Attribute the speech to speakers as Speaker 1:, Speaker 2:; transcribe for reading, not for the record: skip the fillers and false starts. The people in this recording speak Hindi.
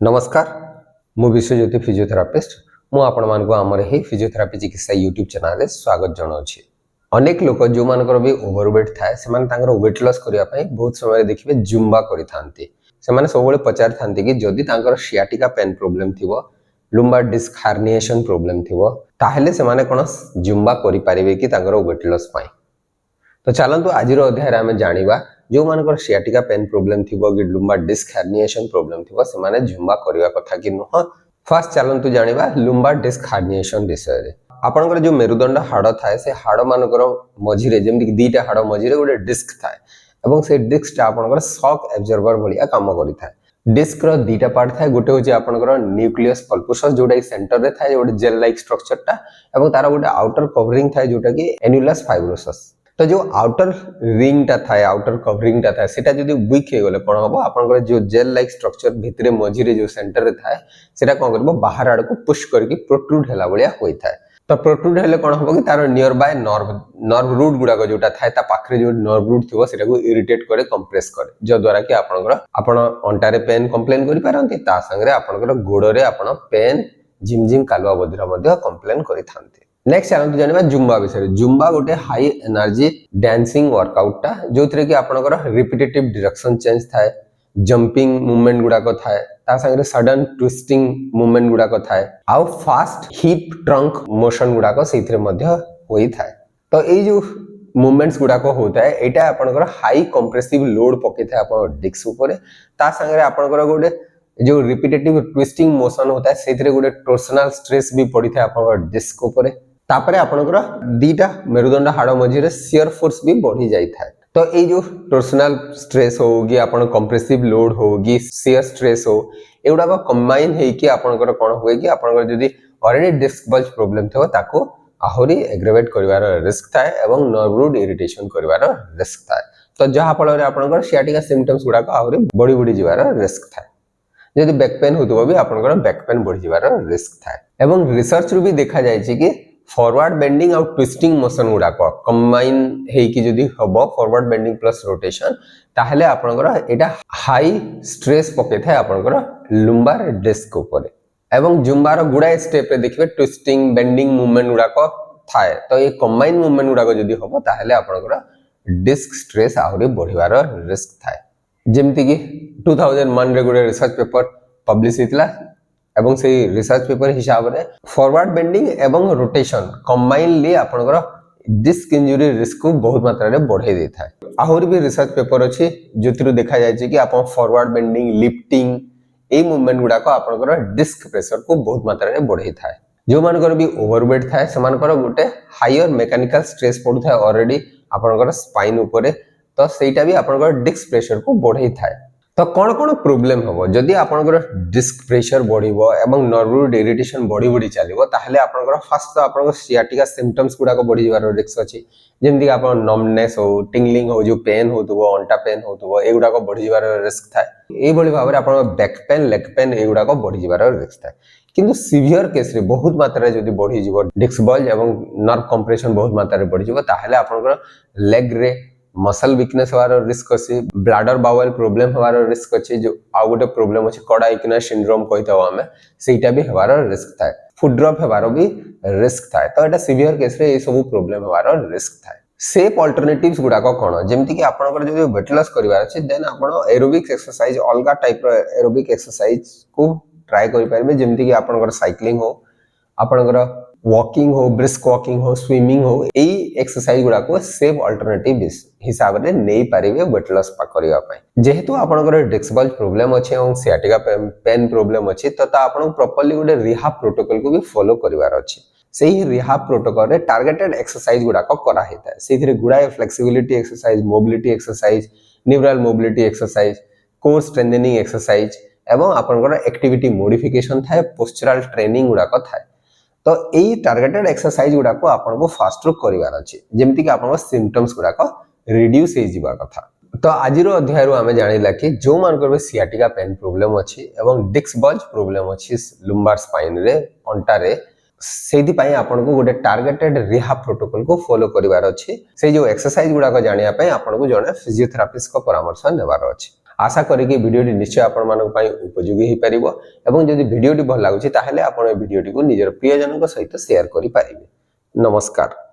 Speaker 1: नमस्कार मु विश्वज्योति फिजियोथेरापिस्ट मु आपण मानक आमर ही फिजियोथेरापी चिकित्सा यूट्यूब चैनल रे स्वागत जनाउछि। अनेक लोक जो मानकर भी ओवरवेट थाए से माने तांकर वेट लॉस करिया पई बहुत समय देखिबे जुम्बा करिथांती। से माने सबले पचार थांती कि जदि तांकर सियाटिका पेन प्रॉब्लम थिवो लुम्बार डिस्क हार्निएशन प्रॉब्लम थिवो ताहेले से माने कोन जुम्बा करि परिबे कि तांकर वेट लॉस पई। तो चलंतु आजिर अध्याय रे हम जानिबा जो मानकर सियाटिका पेन प्रॉब्लम थिबो कि लुम्बार डिस्क हार्निएशन प्रॉब्लम थिबो से माने जुम्बा करिवा कथा कि नुह। फर्स्ट चलंतु जानिबा लुम्बार डिस्क हार्निएशन विषय रे। आपनकर जो मेरुदंड हाड़ थाए से हाड़ मानकर मझिरे जेमति कि दीटा हाड़ मझिरे गोटे डिस्क थाए एवं से डिस्क ता आपनकर शॉक एब्जॉर्बर भलिया काम करि थाए। डिस्क रो दीटा पार्ट थाए गोटे होची आपनकर न्यूक्लियस पल्पोसस जोटा सेंटर रे थाए गोटे जेल लाइक स्ट्रक्चर टा एवं तारा गोटे आउटर कवरिंग थाए जोटा कि एन्युलस फाइब्रोसस। तो जो आउटर रिंग टा थाए आउटर कवरिंग टा थाए सेटा जदी वीक हे गले कोन हबो आपनकर जो जेल लाइक स्ट्रक्चर भितरे मझिरे जो सेंटर रे थाए सेटा कोन करबो बाहर आड़ को पुश करके प्रोट्रूड हैला बलिया होई थाए। तो प्रोट्रूड हेले कोन हबो कि तार नियर बाय नर्व रूट गुडा को जोटा थाए ता पाखरे जो नर्व रूट थिबो सेटा को इरिटेट करे कंप्रेस करे जो द्वारा कि आपन अंटारे पेन कंप्लेन करि पारंती ता संगरे आपनकर गोडरे आपन पेन जिमजिम कालवा बदिरा मध्ये कंप्लेन करि थांती। नेक्स्ट चलंतु जानिबा जुम्बा विषय। जुम्बा गोटे हाई एनर्जी डांसिंग वर्कआउट टा जोथरे कि आपनकर रिपीटेटिव डायरेक्शन चेंज थाए जंपिंग मूवमेंट गुडा को थाए ता संगे सडन ट्विस्टिंग मूवमेंट गुडा को थाए आ फास्ट हिप ट्रंक मोशन गुडा को सेथरे मध्ये होई थाए। तो ए जो मूवमेंट्स गुडा को होता है एटा आपनकर हाई कंप्रेसिव लोड पके थाए आपन डिस्क ऊपर ता संगे आपनकर गोटे जो रिपीटेटिव ट्विस्टिंग मोशन होता है सेथरे गोटे टोर्सनल स्ट्रेस भी पड़ी थाए आपन डिस्क ऊपर तापरे आपनकर दीटा मेरुदंड हाड़ मझिरे शियर फोर्स भी बढ़ी जाई थाए। तो ये जो टोर्सनल स्ट्रेस होगी आपन कंप्रेसिव लोड होगी शियर स्ट्रेस हो एगुडा को कंबाइन हे कि आपनकर कोन होय कि आपनकर जदी ऑलरेडी डिस्क बल्ज प्रॉब्लम थो ताको आहुरी एग्रेवेट करिवार रिस्क थाए एवं नर्व रूट इरिटेशन करिवार रिस्क थाए। तो जहा फल रे आपनकर सियाटिका सिम्पटम्स गुडा को आहुरी बड़ी जिवार रिस्क थाए। जदी बैक पेन होतबो भी आपनकर बैक पेन बढ़ी जिवार रिस्क थाए। एवं रिसर्च रु भी देखा जाय छै कि फॉरवर्ड बेंडिंग और ट्विस्टिंग मोशन गुडा को कंबाइन हे कि जदी हबो फॉरवर्ड बेंडिंग प्लस रोटेशन ताहले आपनकर एटा हाई स्ट्रेस पके थाए आपनकर लुम्बार डिस्क ऊपर एवं जुम्बार गुडा स्टेप रे देखबे ट्विस्टिंग बेंडिंग मूवमेंट गुडा को थाए। तो ये कंबाइन मूवमेंट गुडा को जदी हबो ताहले आपनकर डिस्क स्ट्रेस आहुरी बढ़िवार रिस्क थाए। जेमति कि 2001 रे गुडे रिसर्च पेपर पब्लिश हितला एवं से रिसर्च पेपर हिसाब रे फॉरवर्ड बेंडिंग एवं रोटेशन कंबाइनली आपनकर डिस्क इंजुरी रिस्क को बहुत मात्रा रे बढ़ाई दे थाए। आहुरी भी रिसर्च पेपर अछि जोथिरु देखा जाय छै कि आपन forward bending lifting a movement गुडा को आपनकर डिस्क प्रेशर को बहुत मात्रा रे बढ़ाई थाए। जो मानकर भी ओवरवेट थाए समानकर गोटे हायर मेकानिकल स्ट्रेस पडु थाए ऑलरेडी आपनकर स्पाइन ऊपर तो सेटा भी आपनकर डिस्क प्रेशर को बढ़ाई थाए। तो कौन कौन प्रॉब्लम हबो जदी आपनकर डिस्क प्रेशर बढ़िबो एवं नर्व रूट इरिटेशन बढ़ी चलिबो ताहले आपनकर फर्स्ट तो आपनकर सियाटिका सिम्पटम्स गुडा को बढ़ी जिवार रिस्क अछि जेमति आपन नमनेस हो टिंगलिंग हो जो पेन होतबो अंटा पेन होतबो ए गुडा को बढ़ी जिवार रिस्क थाए। ए बळी भाबरे आपन बैक पेन लेग पेन ए गुडा को बढ़ी जिवार रिस्क थाए। किंतु सीवियर केस रे बहुत मात्रा रे जदी बढ़ी जिवो डिस्क बल्ज एवं नर्व कंप्रेशन बहुत मात्रा रे बढ़ी जिवो ताहले आपनकर लेग रे मसल वीकनेस होवार रिस्क अछि ब्लैडर बाउल प्रॉब्लम होवार रिस्क अछि जो आ गोटे प्रॉब्लम अछि कडाइकना सिंड्रोम कहिताव हमें सेटा भी होवार रिस्क थाए। फुट ड्रॉप होवार भी रिस्क थाए। तो एटा सीवियर केस रे ए सब प्रॉब्लम होवार रिस्क थाए। सेफ अल्टरनेटिव्स गुडा को कोन जेमति कि आपनकर जदी वेट लॉस करिवार अछि देन आपन एरोबिक एक्सरसाइज अलगा टाइप रो एरोबिक एक्सरसाइज को ट्राई करि परबे जेमति कि आपनकर साइक्लिंग हो आपनकर वॉकिंग हो ब्रिस्क वॉकिंग हो स्विमिंग हो एई एक्सरसाइज गुडा को सेफ अल्टरनेटिव हिसाब रे नै पारिबे वेट लॉस करिवा पय। जेहेतु आपनकर डिस्क बल्ज प्रॉब्लम अछि और सियाटिका पेन प्रॉब्लम अछि तो ता आपन प्रॉपर्ली गोटे रिहाब प्रोटोकॉल को भी फॉलो करिवार अछि। सेही रिहाब प्रोटोकॉल रे टारगेटेड एक्सरसाइज गुडा को करा हेता सेथिरे गुडा flexibility exercise mobility exercise neural mobility exercise core strengthening exercise एवं आपनकर एक्टिविटी मॉडिफिकेशन थाए पोस्चरल ट्रेनिंग गुडा को थाए। तो एई टारगेटेड एक्सरसाइज गुडा को आपन को फास्ट रूप करिवार अछि जेमति कि आपन सिम्पटम्स गुडा को रिड्यूस हे जिबा कथा। तो आजिरो अध्याय रो हमें जानिला कि जो मानकर सियाटिका पेन प्रॉब्लम अछि एवं डिस्क बल्ज प्रॉब्लम अछि लुम्बार स्पाइन रे अंटा रे सेति पई आपन को गोटे टारगेटेड रिहाब प्रोटोकॉल को फॉलो करिवार अछि। से जो एक्सरसाइज गुडा को जानिया पई आपन को जने फिजियोथेरापिस्ट को परामर्श नेबार अछि। आशा करी कि वीडियो निश्चय आपण मानक पई उपयोगी हो परिबो एवं जदि वीडियो भल लागुछि ताहेले आपण ए वीडियो को निजर प्रियजनक सहित शेयर करि पारिबे। नमस्कार।